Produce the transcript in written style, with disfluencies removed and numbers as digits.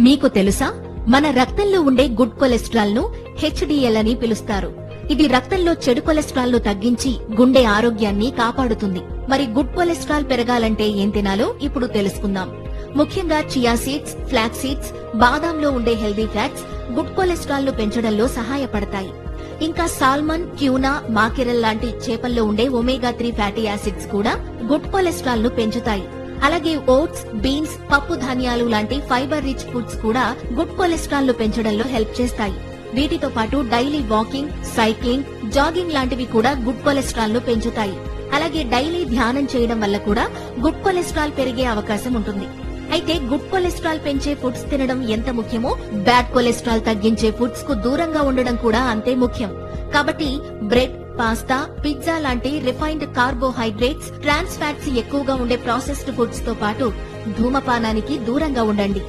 మీకు తెలుసా, మన రక్తంలో ఉండే గుడ్ కొలెస్ట్రాల్ ను HDL అని పిలుస్తారు. ఇది రక్తంలో చెడు కొలెస్ట్రాల్ ను తగ్గించి గుండె ఆరోగ్యాన్ని కాపాడుతుంది. మరి గుడ్ కొలెస్ట్రాల్ పెరగాలంటే ఏం తినాలో ఇప్పుడు తెలుసుకుందాం. ముఖ్యంగా చియా సీడ్స్, ఫ్లాక్స్ సీడ్స్, బాదాంలో ఉండే హెల్దీ ఫ్యాట్స్ గుడ్ కొలెస్ట్రాల్ ను పెంచడంలో సహాయపడతాయి. ఇంకా సాల్మన్, ట్యూనా, మాకెరెల్ లాంటి చేపల్లో ఉండే ఒమేగా 3 ఫ్యాటీ యాసిడ్స్ కూడా గుడ్ కొలెస్ట్రాల్ ను పెంచుతాయి. అలాగే ఓట్స్, బీన్స్, పప్పు ధాన్యాలు లాంటి ఫైబర్ రిచ్ ఫుడ్స్ కూడా గుడ్ కొలెస్ట్రాల్ ను పెంచడంలో హెల్ప్ చేస్తాయి. వీటితో పాటు డైలీ వాకింగ్, సైక్లింగ్, జాగింగ్ లాంటివి కూడా గుడ్ కొలెస్ట్రాల్ ను పెంచుతాయి. అలాగే డైలీ ధ్యానం చేయడం వల్ల కూడా గుడ్ కొలెస్ట్రాల్ పెరిగే అవకాశం ఉంటుంది. అయితే గుడ్ కొలెస్ట్రాల్ పెంచే ఫుడ్స్ తినడం ఎంత ముఖ్యమో, బ్యాడ్ కొలెస్ట్రాల్ తగ్గించే ఫుడ్స్ కు దూరంగా ఉండడం కూడా అంతే ముఖ్యం. కాబట్టి బ్రెడ్, పాస్తా, పిజ్జా లాంటి రిఫైన్డ్ కార్బోహైడ్రేట్స్, ట్రాన్స్ ఫ్యాట్స్ ఎక్కువగా ఉండే ప్రాసెస్డ్ ఫుడ్స్ తో పాటు ధూమపానానికి దూరంగా ఉండండి.